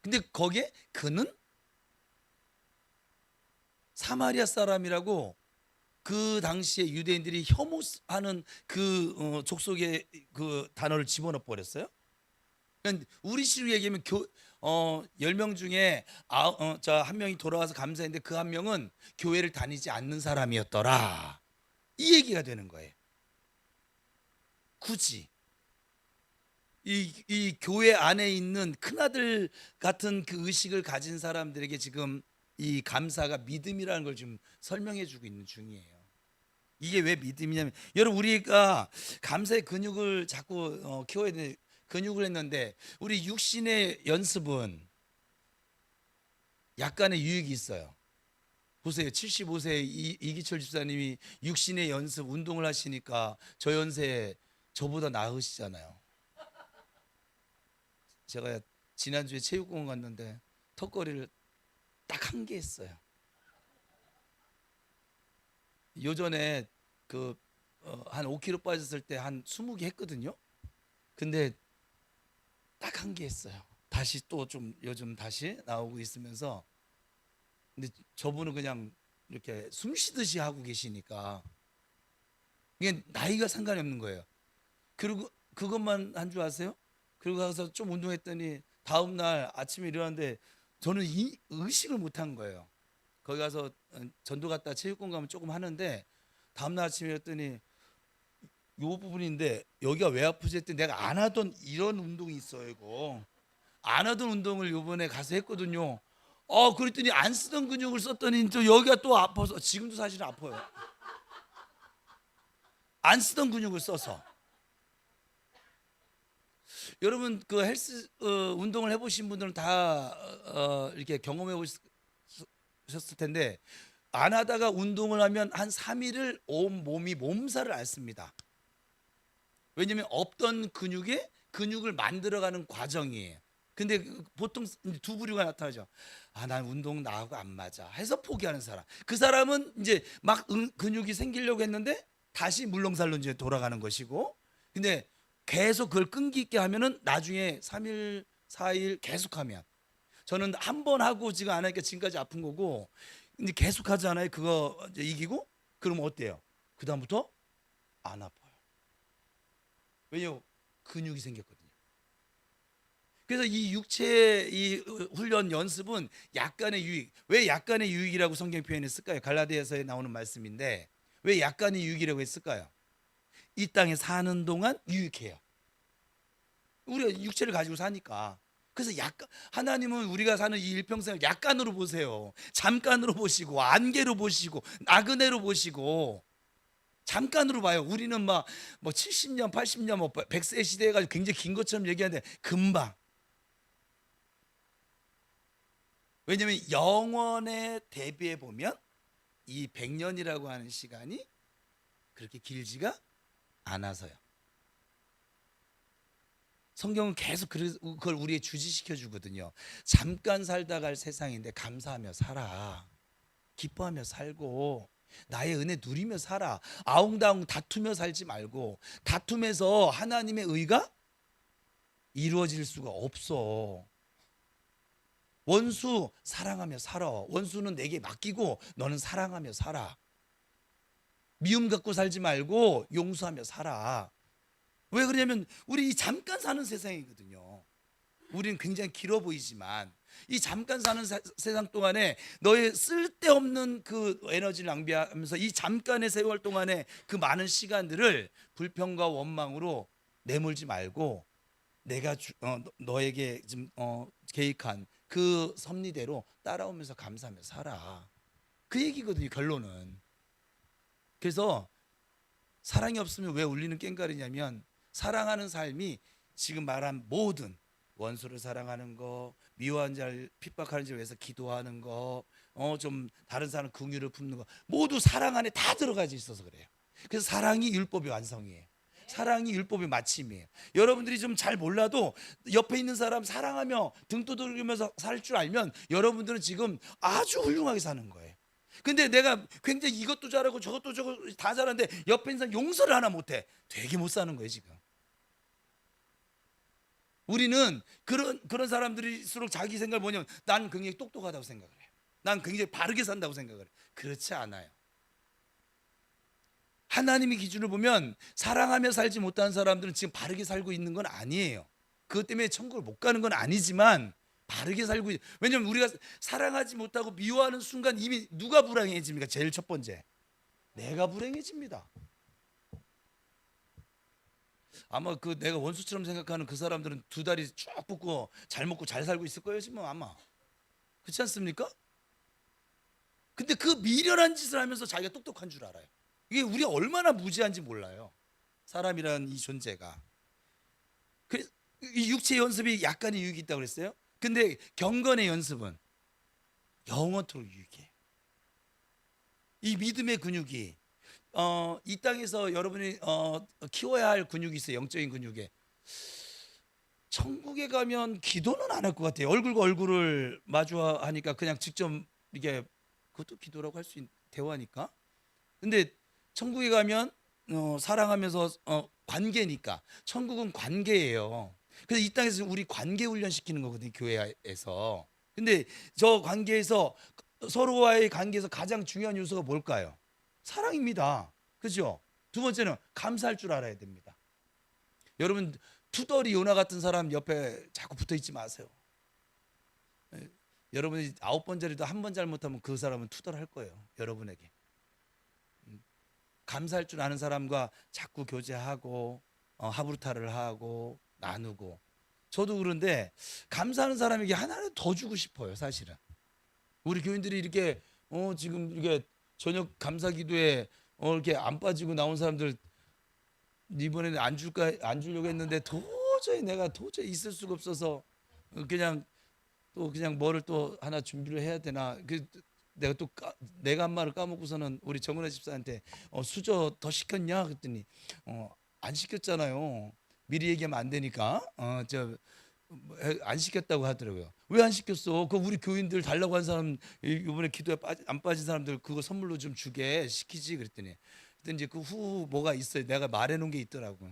근데 거기에 그는 사마리아 사람이라고 그 당시에 유대인들이 혐오하는 그 족속의 그 단어를 집어넣어 버렸어요. 그러니까 우리 식으로 얘기하면 10명 중에 한 명이 돌아와서 감사했는데 그 한 명은 교회를 다니지 않는 사람이었더라. 이 얘기가 되는 거예요. 굳이 이 교회 안에 있는 큰아들 같은 그 의식을 가진 사람들에게 지금 이 감사가 믿음이라는 걸 지금 설명해 주고 있는 중이에요. 이게 왜 믿음이냐면 여러분 우리가 감사의 근육을 자꾸 키워야 돼. 근육을 했는데 우리 육신의 연습은 약간의 유익이 있어요. 보세요. 75세 이기철 집사님이 육신의 연습 운동을 하시니까 저 연세에 저보다 나으시잖아요. 제가 지난주에 체육공원 갔는데 턱걸이를 딱 한 개 했어요. 요전에 한 5kg 빠졌을 때 한 20개 했거든요. 근데 딱 한 개 했어요. 다시 또 좀 요즘 다시 나오고 있으면서 근데 저분은 그냥 이렇게 숨 쉬듯이 하고 계시니까 이게 나이가 상관이 없는 거예요. 그리고 그것만 한 줄 아세요? 그리고 가서 좀 운동했더니 다음 날 아침에 일어났는데 저는 이 의식을 못 한 거예요. 거기 가서 전도 갔다 체육관 가면 조금 하는데 다음 날 아침에 일어났더니 요 부분인데 여기가 왜 아프지 했더니 내가 안 하던 이런 운동이 있어요. 이거 안 하던 운동을 요번에 가서 했거든요. 그랬더니 안 쓰던 근육을 썼더니 또 여기가 또 아파서 지금도 사실은 아파요. 안 쓰던 근육을 써서. 여러분 그 헬스 운동을 해보신 분들은 다 이렇게 경험해 보셨을 텐데 안 하다가 운동을 하면 한 3일을 온 몸이 몸살을 앓습니다. 왜냐하면 없던 근육에 근육을 만들어가는 과정이에요. 근데 보통 두 부류가 나타나죠. 난 운동 나하고 안 맞아 해서 포기하는 사람. 그 사람은 이제 막 근육이 생기려고 했는데 다시 물렁살로 이제 돌아가는 것이고, 근데 계속 그걸 끈기 있게 하면은 나중에 3일 4일 계속하면, 저는 한 번 하고 지금 안 하니까 지금까지 아픈 거고, 이제 계속 하잖아요. 그거 이제 이기고 그러면 어때요? 그 다음부터 안 아파요. 왜요? 근육이 생겼거든요. 그래서 이 육체 이 훈련 연습은 약간의 유익. 왜 약간의 유익이라고 성경 표현했을까요? 갈라디아서에 나오는 말씀인데 왜 약간의 유익이라고 했을까요? 이 땅에 사는 동안 유익해요. 우리가 육체를 가지고 사니까. 그래서 약간 하나님은 우리가 사는 이 일평생을 약간으로 보세요. 잠깐으로 보시고 안개로 보시고 나그네로 보시고 잠깐으로 봐요. 우리는 막 뭐 70년, 80년, 뭐 100세 시대에 가지고 굉장히 긴 것처럼 얘기하는데 금방. 왜냐하면 영원에 대비해 보면 이 100년이라고 하는 시간이 그렇게 길지가 않아서요. 성경은 계속 그걸 우리에 주지시켜 주거든요. 잠깐 살다 갈 세상인데 감사하며 살아. 기뻐하며 살고 나의 은혜 누리며 살아. 아웅다웅 다투며 살지 말고, 다툼에서 하나님의 의가 이루어질 수가 없어. 원수 사랑하며 살아. 원수는 내게 맡기고 너는 사랑하며 살아. 미움 갖고 살지 말고 용서하며 살아. 왜 그러냐면 우리 잠깐 사는 세상이거든요. 우리는 굉장히 길어 보이지만 이 잠깐 사는 세상 동안에 너의 쓸데없는 그 에너지를 낭비하면서 이 잠깐의 세월 동안에 그 많은 시간들을 불평과 원망으로 내몰지 말고 내가 너에게 지금 계획한 그 섭리대로 따라오면서 감사하며 살아. 그 얘기거든요, 결론은. 그래서 사랑이 없으면 왜 울리는 꽹과리냐면 사랑하는 삶이 지금 말한 모든 원수를 사랑하는 거, 미워한 자를 핍박하는 자를 위해서 기도하는 거, 좀 다른 사람 긍휼을 품는 거, 모두 사랑 안에 다 들어가져 있어서 그래요. 그래서 사랑이 율법의 완성이에요. 사랑이 율법의 마침이에요. 여러분들이 좀 잘 몰라도 옆에 있는 사람 사랑하며 등 두들기면서 살 줄 알면 여러분들은 지금 아주 훌륭하게 사는 거예요. 근데 내가 굉장히 이것도 잘하고 저것도 저거 다 잘하는데 옆에 있는 사람 용서를 하나 못해. 되게 못 사는 거예요 지금. 우리는 그런 사람들일수록 자기 생각을 뭐냐면 난 굉장히 똑똑하다고 생각을 해요. 난 굉장히 바르게 산다고 생각을 해요. 그렇지 않아요. 하나님의 기준을 보면 사랑하며 살지 못하는 사람들은 지금 바르게 살고 있는 건 아니에요. 그것 때문에 천국을 못 가는 건 아니지만 바르게 살고 왜냐면 우리가 사랑하지 못하고 미워하는 순간 이미 누가 불행해집니까? 제일 첫 번째 내가 불행해집니다. 아마 그 내가 원수처럼 생각하는 그 사람들은 두 다리 쭉 뻗고 잘 먹고 잘 살고 있을 거예요 지금 아마. 그렇지 않습니까? 근데 그 미련한 짓을 하면서 자기가 똑똑한 줄 알아요. 이게 우리가 얼마나 무지한지 몰라요. 사람이라는 이 존재가. 이 육체 연습이 약간의 유익이 있다고 그랬어요. 근데 경건의 연습은 영원토록 유익해요. 이 믿음의 근육이 이 땅에서 여러분이 키워야 할 근육이 있어요. 영적인 근육에. 천국에 가면 기도는 안 할 것 같아요. 얼굴과 얼굴을 마주하니까 그냥 직접 이게 그것도 기도라고 할 수 있는 대화니까. 근데 천국에 가면 사랑하면서 관계니까 천국은 관계예요. 그래서 이 땅에서 우리 관계 훈련 시키는 거거든요, 교회에서. 근데 저 관계에서 서로와의 관계에서 가장 중요한 요소가 뭘까요? 사랑입니다. 그죠? 두 번째는 감사할 줄 알아야 됩니다. 여러분 투덜이 요나 같은 사람 옆에 자꾸 붙어 있지 마세요. 여러분이 9번짜리도 한 번 잘못하면 그 사람은 투덜할 거예요. 여러분에게. 감사할 줄 아는 사람과 자꾸 교제하고 하부르타를 하고 나누고. 저도 그런데 감사하는 사람에게 하나를 더 주고 싶어요. 사실은 우리 교인들이 이렇게 지금 이렇게 저녁 감사 기도에 이렇게 안 빠지고 나온 사람들 이번에는 안 주려고 했는데 내가 도저히 있을 수가 없어서 그냥 또 그냥 뭐를 또 하나 준비를 해야 되나. 내가 한 말을 까먹고서는 우리 정은혜 집사한테 수저 더 시켰냐 그랬더니 안 시켰잖아요. 미리 얘기하면 안 되니까 안 시켰다고 하더라고요. 왜 안 시켰어? 그 우리 교인들 달라고 한 사람 이번에 기도에 안 빠진 사람들 그거 선물로 좀 주게 시키지 그랬더니 이제 그 후 뭐가 있어요. 내가 말해놓은 게 있더라고.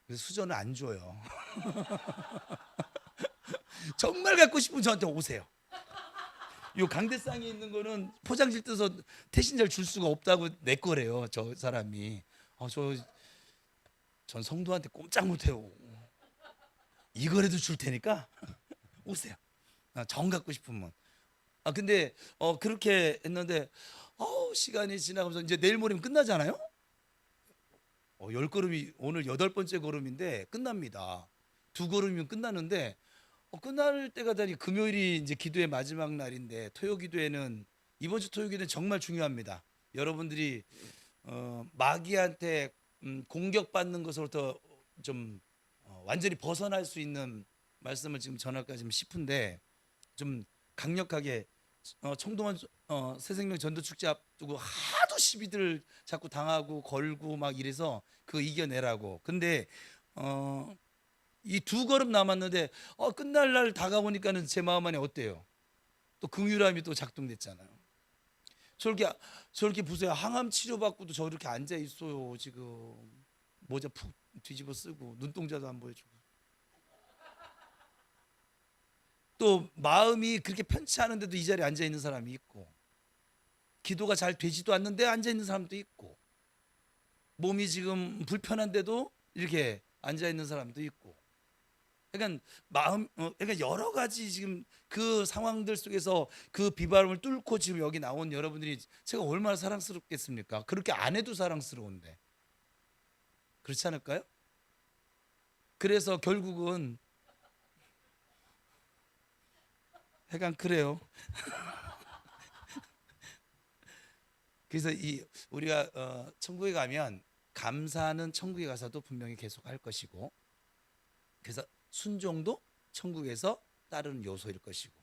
그래서 수저는 안 줘요. 정말 갖고 싶으면 저한테 오세요. 요 강대상에 있는 거는 포장지 뜯어서 태신자를 줄 수가 없다고 내 거래요. 저 사람이. 전 성도한테 꼼짝 못해요. 이거라도 줄 테니까 오세요. 정 갖고 싶으면. 근데 그렇게 했는데 시간이 지나가면서 이제 내일 모레면 끝나잖아요. 10걸음이 오늘 8번째 걸음인데 끝납니다. 2걸음이면 끝나는데 끝날 때가 되니 금요일이 이제 기도의 마지막 날인데 토요 기도에는 이번 주 토요 기도는 정말 중요합니다. 여러분들이 마귀한테 공격받는 것으로부터 좀 완전히 벗어날 수 있는 말씀을 지금 전할까 좀 싶은데 좀 강력하게 청동원 새생명 전도축제 앞두고 하도 시비들 자꾸 당하고 걸고 막 이래서 그거 이겨내라고. 근데 이 2걸음 남았는데 끝날 날 다가오니까는 제 마음 안에 어때요? 또 긍휼함이 또 작동됐잖아요. 저렇게 보세요. 항암 치료받고도 저렇게 앉아 있어요. 지금 모자 푹 뒤집어 쓰고 눈동자도 안 보여주고. 또 마음이 그렇게 편치 않은데도 이 자리에 앉아 있는 사람이 있고, 기도가 잘 되지도 않는데 앉아 있는 사람도 있고, 몸이 지금 불편한데도 이렇게 앉아 있는 사람도 있고. 그러니까 그러니까 여러 가지 지금 그 상황들 속에서 그 비바람을 뚫고 지금 여기 나온 여러분들이 제가 얼마나 사랑스럽겠습니까? 그렇게 안 해도 사랑스러운데. 그렇지 않을까요? 그래서 결국은 약간 그래요. 그래서 우리가 천국에 가면 감사는 천국에 가서도 분명히 계속 할 것이고, 그래서 순종도 천국에서 따르는 요소일 것이고,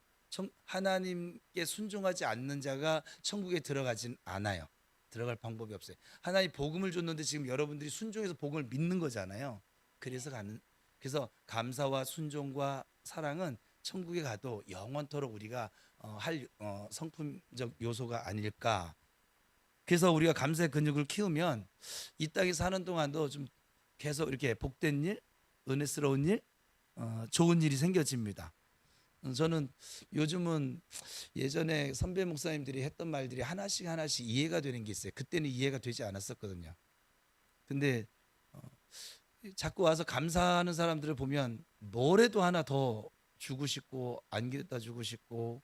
하나님께 순종하지 않는 자가 천국에 들어가진 않아요. 들어갈 방법이 없어요. 하나님 복음을 줬는데 지금 여러분들이 순종해서 복음을 믿는 거잖아요. 그래서 감사와 순종과 사랑은 천국에 가도 영원토록 우리가 할 성품적 요소가 아닐까. 그래서 우리가 감사의 근육을 키우면 이 땅에 사는 동안도 좀 계속 이렇게 복된 일, 은혜스러운 일, 좋은 일이 생겨집니다. 저는 요즘은 예전에 선배 목사님들이 했던 말들이 하나씩 하나씩 이해가 되는 게 있어요. 그때는 이해가 되지 않았었거든요. 근데 자꾸 와서 감사하는 사람들을 보면 뭐래도 하나 더 주고 싶고 안겨다 주고 싶고,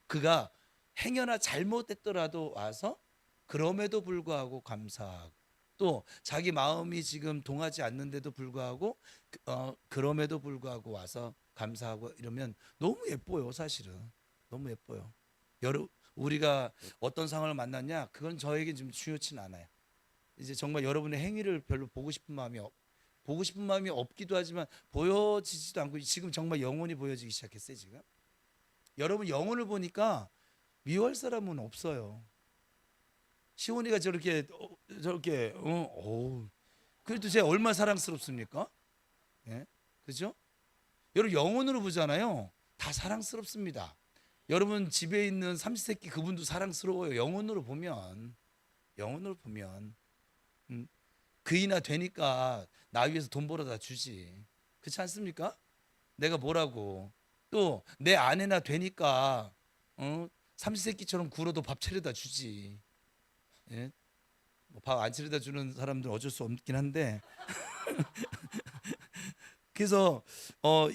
그가 행여나 잘못했더라도 와서 그럼에도 불구하고 감사하고, 또 자기 마음이 지금 동하지 않는데도 불구하고 그럼에도 불구하고 와서 감사하고 이러면 너무 예뻐요. 사실은 너무 예뻐요. 우리가 어떤 상황을 만났냐, 그건 저에게 좀 중요치는 않아요. 이제 정말 여러분의 행위를 별로 보고 싶은 마음이 없기도 하지만 보여지지도 않고, 지금 정말 영혼이 보여지기 시작했어요. 지금 여러분 영혼을 보니까 미워할 사람은 없어요. 시온이가 저렇게 그래도 쟤 얼마나 사랑스럽습니까? 예? 그죠? 여러분 영혼으로 보잖아요. 다 사랑스럽습니다. 여러분 집에 있는 삼시세끼 그분도 사랑스러워요. 영혼으로 보면 그이나 되니까 나 위해서 돈 벌어다 주지. 그렇지 않습니까? 내가 뭐라고, 또 내 아내나 되니까 삼시세끼처럼 굴어도 밥 차려다 주지. 예? 밥 안 차려다 주는 사람들은 어쩔 수 없긴 한데 그래서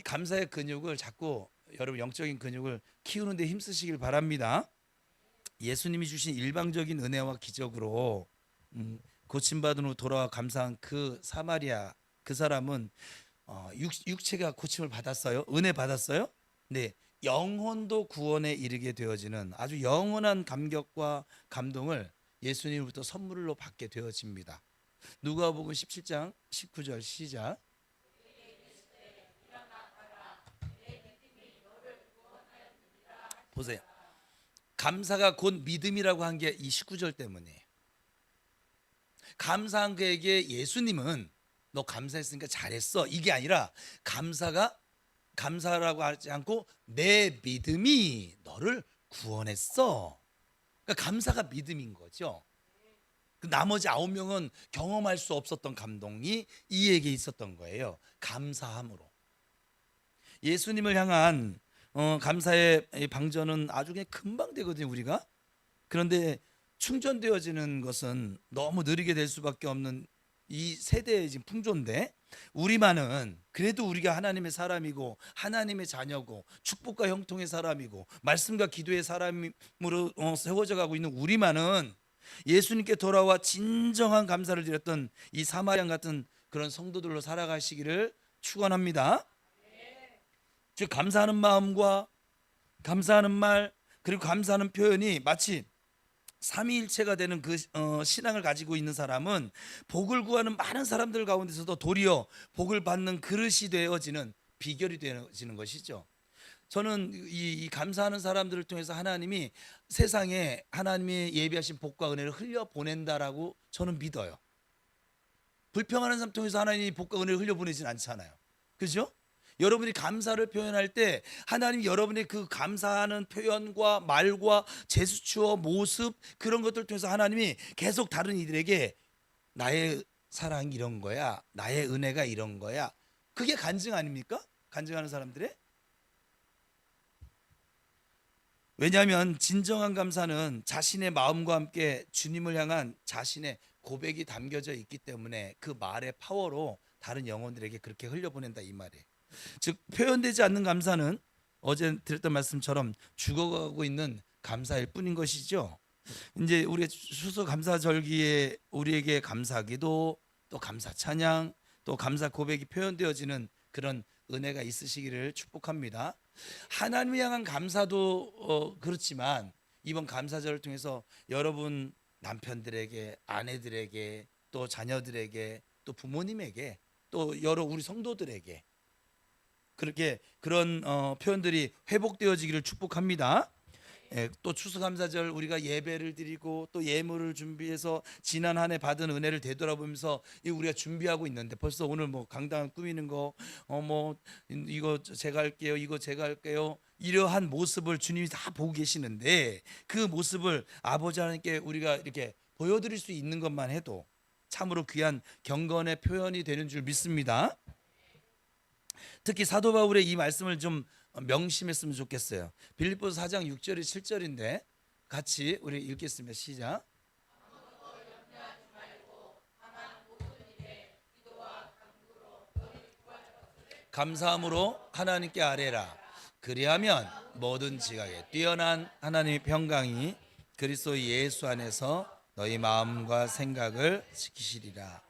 감사의 근육을 자꾸, 여러분 영적인 근육을 키우는 데 힘쓰시길 바랍니다. 예수님이 주신 일방적인 은혜와 기적으로 고침받은 후 돌아와 감사한 그 사마리아, 그 사람은 육체가 고침을 받았어요. 은혜 받았어요. 네, 영혼도 구원에 이르게 되어지는 아주 영원한 감격과 감동을 예수님으로부터 선물로 받게 되어집니다. 누가복음 17장 19절 시작. 보세요. 감사가 곧 믿음이라고 한 게 이 19절 때문이에요. 감사한 그에게 예수님은 너 감사했으니까 잘했어, 이게 아니라 감사라고 하지 않고 내 믿음이 너를 구원했어. 그러니까 감사가 믿음인 거죠. 그 나머지 9명은 경험할 수 없었던 감동이 이에게 있었던 거예요. 감사함으로. 예수님을 향한 감사의 방전은 아주 그냥 금방 되거든요, 우리가. 그런데 충전되어지는 것은 너무 느리게 될 수밖에 없는 이 세대의 지금 풍조인데, 우리만은 그래도 우리가 하나님의 사람이고 하나님의 자녀고 축복과 형통의 사람이고 말씀과 기도의 사람으로 세워져 가고 있는 우리만은 예수님께 돌아와 진정한 감사를 드렸던 이 사마리안 같은 그런 성도들로 살아가시기를 축원합니다. 즉 감사하는 마음과 감사하는 말, 그리고 감사하는 표현이 마치 삼위일체가 되는 그 신앙을 가지고 있는 사람은 복을 구하는 많은 사람들 가운데서도 도리어 복을 받는 그릇이 되어지는 비결이 되어지는 것이죠. 저는 이 감사하는 사람들을 통해서 하나님이 세상에 하나님의 예비하신 복과 은혜를 흘려 보낸다라고 저는 믿어요. 불평하는 사람 통해서 하나님이 복과 은혜를 흘려 보내진 않잖아요. 그죠? 여러분이 감사를 표현할 때 하나님이 여러분의 그 감사하는 표현과 말과 제스처, 모습, 그런 것들 통해서 하나님이 계속 다른 이들에게 나의 사랑이 이런 거야, 나의 은혜가 이런 거야, 그게 간증 아닙니까? 간증하는 사람들의. 왜냐하면 진정한 감사는 자신의 마음과 함께 주님을 향한 자신의 고백이 담겨져 있기 때문에 그 말의 파워로 다른 영혼들에게 그렇게 흘려보낸다, 이 말이에요. 즉 표현되지 않는 감사는 어제 드렸던 말씀처럼 죽어가고 있는 감사일 뿐인 것이죠. 이제 우리 추수 감사절기에 우리에게 감사기도, 또 감사 찬양, 또 감사 고백이 표현되어지는 그런 은혜가 있으시기를 축복합니다. 하나님을 향한 감사도 그렇지만 이번 감사절을 통해서 여러분 남편들에게, 아내들에게, 또 자녀들에게, 또 부모님에게, 또 여러 우리 성도들에게 그렇게 그런 표현들이 회복되어지기를 축복합니다. 예, 또 추수감사절 우리가 예배를 드리고 또 예물을 준비해서 지난 한 해 받은 은혜를 되돌아보면서 우리가 준비하고 있는데 벌써 오늘 뭐 강당 꾸미는 거 뭐 이거 제가 할게요, 이거 제가 할게요, 이러한 모습을 주님이 다 보고 계시는데 그 모습을 아버지 하나님께 우리가 이렇게 보여드릴 수 있는 것만 해도 참으로 귀한 경건의 표현이 되는 줄 믿습니다. 특히 사도 바울의 이 말씀을 좀 명심했으면 좋겠어요. 빌립보서 4장 6절이 7절인데 같이 우리 읽겠습니다. 시작. 감사함으로 하나님께 아뢰라. 그리하면 모든 지각에 뛰어난 하나님의 평강이 그리스도 예수 안에서 너희 마음과 생각을 지키시리라.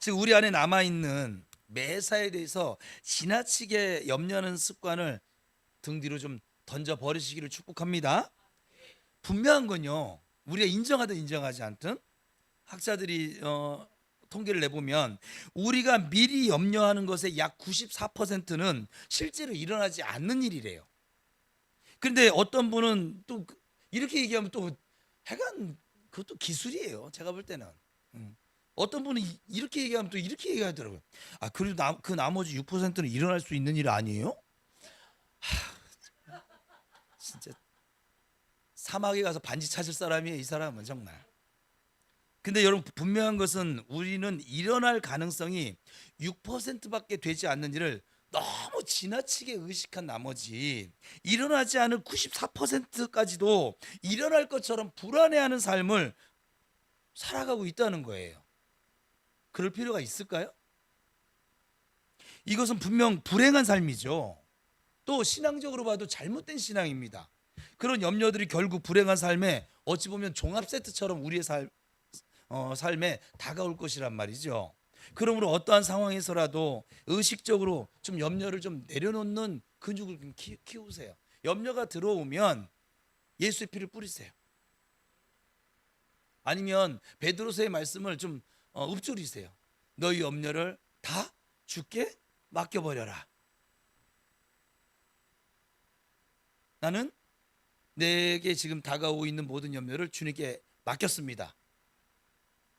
즉 우리 안에 남아있는 매사에 대해서 지나치게 염려하는 습관을 등 뒤로 좀 던져 버리시기를 축복합니다. 분명한 건요, 우리가 인정하든 인정하지 않든 학자들이 통계를 내보면 우리가 미리 염려하는 것의 약 94%는 실제로 일어나지 않는 일이래요. 그런데 어떤 분은 또 이렇게 얘기하면 또 하여간 그것도 기술이에요. 제가 볼 때는 어떤 분은 이렇게 얘기하면 또 이렇게 얘기하더라고요. 아, 그리고 그 나머지 6%는 일어날 수 있는 일 아니에요? 진짜 사막에 가서 반지 찾을 사람이에요, 이 사람은 정말. 근데 여러분 분명한 것은 우리는 일어날 가능성이 6%밖에 되지 않는 일을 너무 지나치게 의식한 나머지 일어나지 않은 94%까지도 일어날 것처럼 불안해하는 삶을 살아가고 있다는 거예요. 그럴 필요가 있을까요? 이것은 분명 불행한 삶이죠. 또 신앙적으로 봐도 잘못된 신앙입니다. 그런 염려들이 결국 불행한 삶에 어찌 보면 종합 세트처럼 우리의 삶에 다가올 것이란 말이죠. 그러므로 어떠한 상황에서라도 의식적으로 좀 염려를 좀 내려놓는 근육을 좀 키우세요. 염려가 들어오면 예수의 피를 뿌리세요. 아니면 베드로서의 말씀을 좀 읊조리세요. 너희 염려를 다 주께 맡겨버려라. 나는 내게 지금 다가오고 있는 모든 염려를 주님께 맡겼습니다.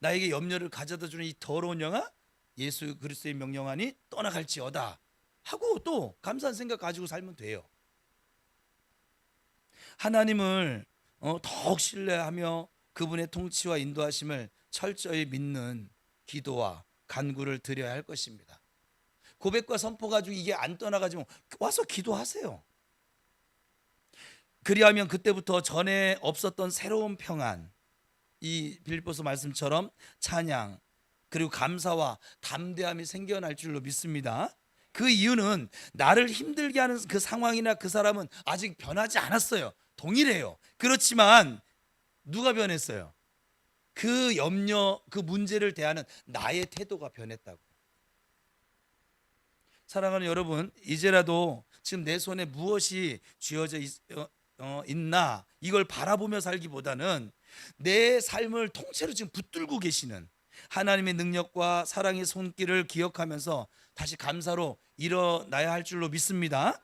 나에게 염려를 가져다 주는 이 더러운 영아 예수 그리스도의 명령하니 떠나갈지어다 하고 또 감사한 생각 가지고 살면 돼요. 하나님을 더욱 신뢰하며 그분의 통치와 인도하심을 철저히 믿는 기도와 간구를 드려야 할 것입니다. 고백과 선포 가지고 이게 안 떠나가지고 와서 기도하세요. 그리하면 그때부터 전에 없었던 새로운 평안, 이 빌립보서 말씀처럼 찬양 그리고 감사와 담대함이 생겨날 줄로 믿습니다. 그 이유는 나를 힘들게 하는 그 상황이나 그 사람은 아직 변하지 않았어요. 동일해요. 그렇지만 누가 변했어요? 그 염려, 그 문제를 대하는 나의 태도가 변했다고. 사랑하는 여러분, 이제라도 지금 내 손에 무엇이 쥐어져 있나 이걸 바라보며 살기보다는 내 삶을 통째로 지금 붙들고 계시는 하나님의 능력과 사랑의 손길을 기억하면서 다시 감사로 일어나야 할 줄로 믿습니다.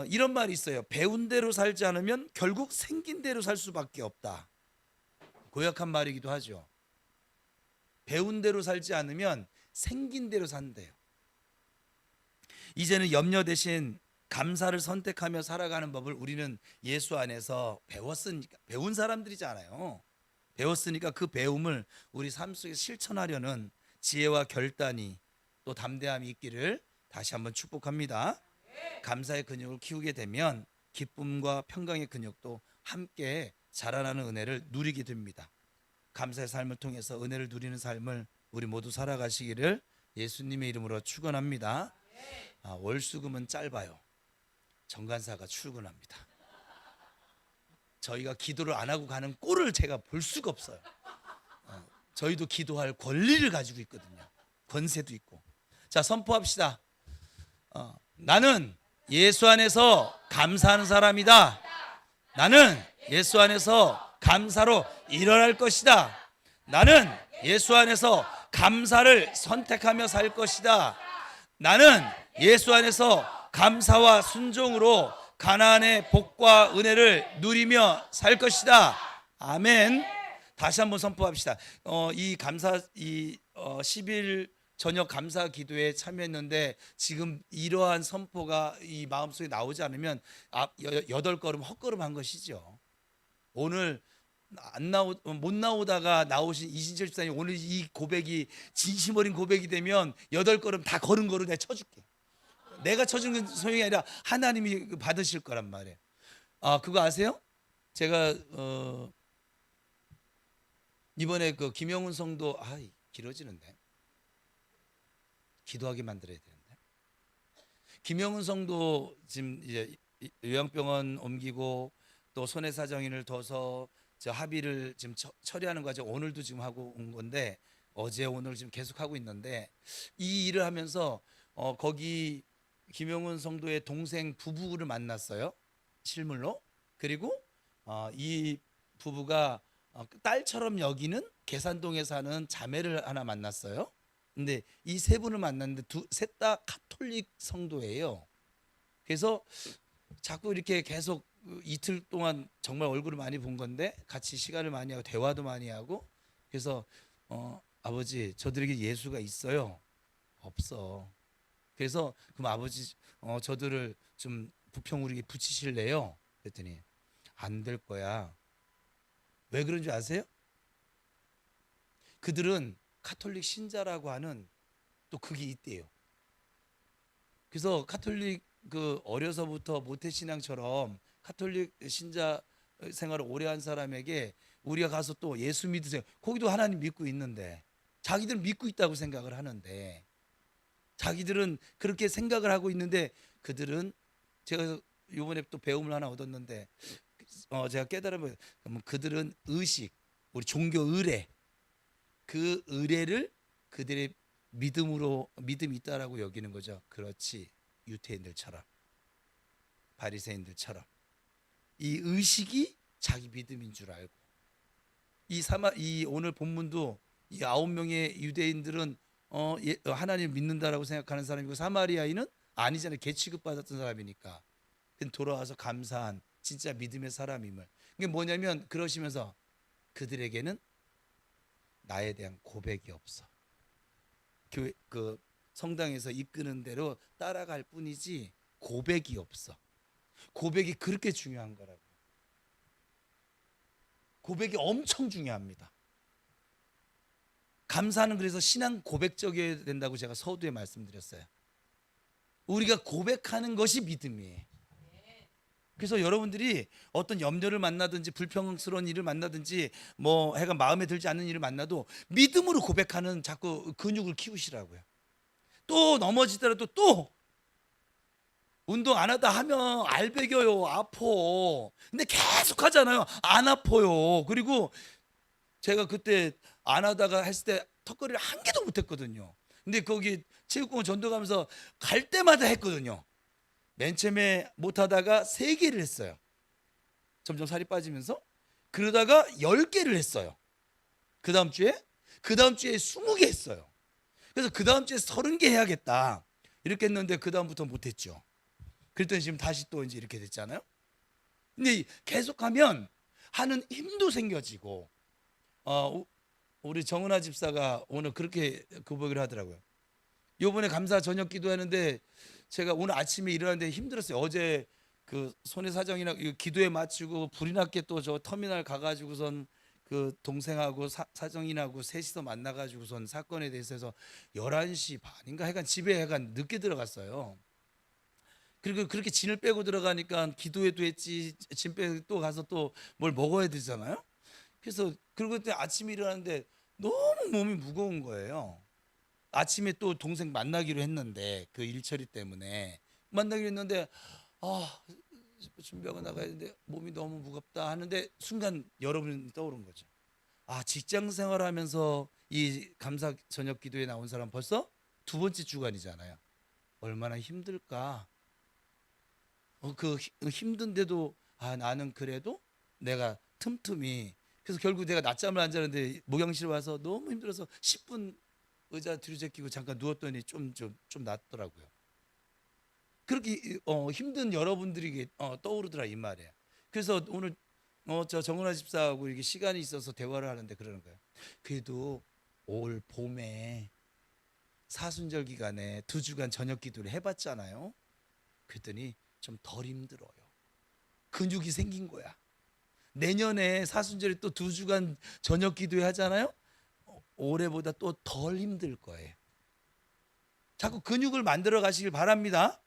이런 말이 있어요. 배운 대로 살지 않으면 결국 생긴 대로 살 수밖에 없다. 고약한 말이기도 하죠. 배운 대로 살지 않으면 생긴 대로 산대요. 이제는 염려 대신 감사를 선택하며 살아가는 법을 우리는 예수 안에서 배웠으니까, 배운 사람들이잖아요. 배웠으니까 그 배움을 우리 삶 속에 실천하려는 지혜와 결단이 또 담대함이 있기를 다시 한번 축복합니다. 감사의 근육을 키우게 되면 기쁨과 평강의 근육도 함께 자라나는 은혜를 누리게 됩니다. 감사의 삶을 통해서 은혜를 누리는 삶을 우리 모두 살아가시기를 예수님의 이름으로 축원합니다. 월수금은 짧아요. 정간사가 출근합니다. 저희가 기도를 안 하고 가는 꼴을 제가 볼 수가 없어요. 저희도 기도할 권리를 가지고 있거든요. 권세도 있고. 자, 선포합시다. 나는 예수 안에서 감사하는 사람이다. 나는 예수 안에서 감사로 일어날 것이다. 나는 예수 안에서 감사를 선택하며 살 것이다. 나는 예수 안에서 감사와 순종으로 가나안의 복과 은혜를 누리며 살 것이다. 아멘. 다시 한번 선포합시다. 이 감사 10일 저녁 감사 기도에 참여했는데 지금 이러한 선포가 이 마음속에 나오지 않으면 8걸음 헛걸음한 것이죠. 오늘 못 나오다가 나오신 이신철 집사님, 오늘 이 고백이 진심 어린 고백이 되면 8걸음 다 걸은 거로 내가 쳐줄게. 내가 쳐주는 건 소용이 아니라 하나님이 받으실 거란 말이에요. 그거 아세요? 제가 이번에 그 김영훈 성도 길어지는데 기도하게 만들어야 되는데, 김영훈 성도 지금 이제 요양병원 옮기고 또 손해사정인을 둬서 저 합의를 지금 처리하는 과정, 오늘도 지금 하고 온 건데 어제 오늘 지금 계속 하고 있는데, 이 일을 하면서 거기 김영훈 성도의 동생 부부를 만났어요, 실물로. 그리고 이 부부가 딸처럼 여기는 계산동에 사는 자매를 하나 만났어요. 근데 이 세 분을 만났는데 셋 다 가톨릭 성도예요. 그래서 자꾸 이렇게 계속 이틀 동안 정말 얼굴을 많이 본 건데, 같이 시간을 많이 하고 대화도 많이 하고. 그래서 아버지, 저들에게 예수가 있어요? 없어. 그래서 그럼 아버지 저들을 좀 부평으로 붙이실래요? 그랬더니 안 될 거야. 왜 그런 줄 아세요? 그들은 가톨릭 신자라고 하는 또 그게 있대요. 그래서 가톨릭 어려서부터 모태신앙처럼 가톨릭 신자 생활을 오래 한 사람에게 우리가 가서 또 예수 믿으세요, 거기도 하나님 믿고 있는데, 자기들은 믿고 있다고 생각을 하는데, 자기들은 그렇게 생각을 하고 있는데, 그들은, 제가 이번에 또 배움을 하나 얻었는데 제가 깨달으면, 그들은 의식, 우리 종교 의례, 그 의례를 그들의 믿음이 있다라고 여기는 거죠. 그렇지, 유태인들처럼, 바리새인들처럼 이 의식이 자기 믿음인 줄 알고, 이 오늘 본문도 이 9명의 유대인들은 하나님 믿는다라고 생각하는 사람이고, 사마리아인은 아니잖아요. 개 취급받았던 사람이니까. 근데 돌아와서 감사한 진짜 믿음의 사람임을. 이게 뭐냐면, 그러시면서 그들에게는 나에 대한 고백이 없어. 교회 성당에서 이끄는 대로 따라갈 뿐이지 고백이 없어. 고백이 그렇게 중요한 거라고요. 고백이 엄청 중요합니다. 감사는 그래서 신앙 고백적이어야 된다고 제가 서두에 말씀드렸어요. 우리가 고백하는 것이 믿음이에요. 그래서 여러분들이 어떤 염려를 만나든지 불평스러운 일을 만나든지 해가 마음에 들지 않는 일을 만나도 믿음으로 고백하는 자꾸 근육을 키우시라고요. 또 넘어지더라도 또 운동 안 하다 하면 알배겨요, 아파. 근데 계속 하잖아요, 안 아파요. 그리고 제가 그때 안 하다가 했을 때 턱걸이를 한 개도 못 했거든요. 근데 거기 체육공원 전도 가면서 갈 때마다 했거든요. 맨 처음에 못 하다가 3개를 했어요. 점점 살이 빠지면서. 그러다가 10개를 했어요. 그 다음 주에 20개 했어요. 그래서 그 다음 주에 30개 해야겠다 이렇게 했는데, 그 다음부터 못했죠. 그랬더니 지금 다시 또 이제 이렇게 됐잖아요. 근데 계속하면 하는 힘도 생겨지고, 우리 정은아 집사가 오늘 그렇게 고백을 하더라고요. 요번에 감사 저녁 기도하는데 제가 오늘 아침에 일어났는데 힘들었어요. 어제 그 손해사정이나 기도에 마치고 불이 났게 또 저 터미널 가가지고선 그 동생하고 사정인하고 셋이서 만나가지고선 사건에 대해서 해서 11시 반인가 하여간 집에 약간 늦게 들어갔어요. 그리고 그렇게 진을 빼고 들어가니까 기도회도 했지, 진 빼고 또 가서 또 뭘 먹어야 되잖아요. 그래서 그리고 그때 아침에 일어났는데 너무 몸이 무거운 거예요. 아침에 또 동생 만나기로 했는데, 그 일 처리 때문에 만나기로 했는데 준비하고 나가야 되는데 몸이 너무 무겁다 하는데, 순간 여러분이 떠오른 거죠. 직장 생활하면서 이 감사 저녁 기도에 나온 사람 벌써 2번째 주간이잖아요. 얼마나 힘들까. 그 힘든데도 나는 그래도 내가 틈틈이. 그래서 결국 내가 낮잠을 안 자는데 목욕실 와서 너무 힘들어서 10분 의자 뒤로 제끼고 잠깐 누웠더니 좀 낫더라고요. 그렇게 힘든 여러분들이 떠오르더라 이 말이에요. 그래서 오늘 저 정은아 집사하고 이렇게 시간이 있어서 대화를 하는데 그러는 거예요. 그래도 올 봄에 사순절 기간에 2주간 저녁 기도를 해봤잖아요. 그랬더니 좀 덜 힘들어요. 근육이 생긴 거야. 내년에 사순절에 또 2주간 저녁 기도회 하잖아요. 올해보다 또 덜 힘들 거예요. 자꾸 근육을 만들어 가시길 바랍니다.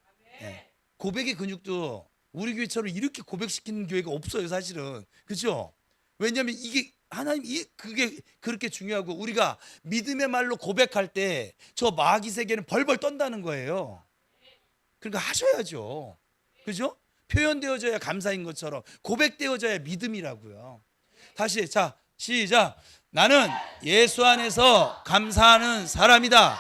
예. 고백의 근육도 우리 교회처럼 이렇게 고백시키는 교회가 없어요, 사실은. 그렇죠? 왜냐하면 이게 하나님 그게 그렇게 중요하고, 우리가 믿음의 말로 고백할 때 저 마귀 세계는 벌벌 떤다는 거예요. 그러니까 하셔야죠. 그죠? 표현되어져야 감사인 것처럼 고백되어져야 믿음이라고요. 다시 자 시작. 나는 예수 안에서 감사하는 사람이다.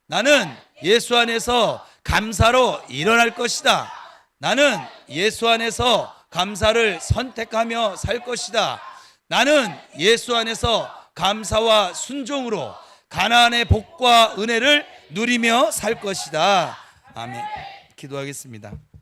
나는 예수 안에서 감사로 일어날 것이다. 나는 예수 안에서 감사를 선택하며 살 것이다. 나는 예수 안에서 감사와 순종으로 가나안의 복과 은혜를 누리며 살 것이다. 아멘. 기도하겠습니다.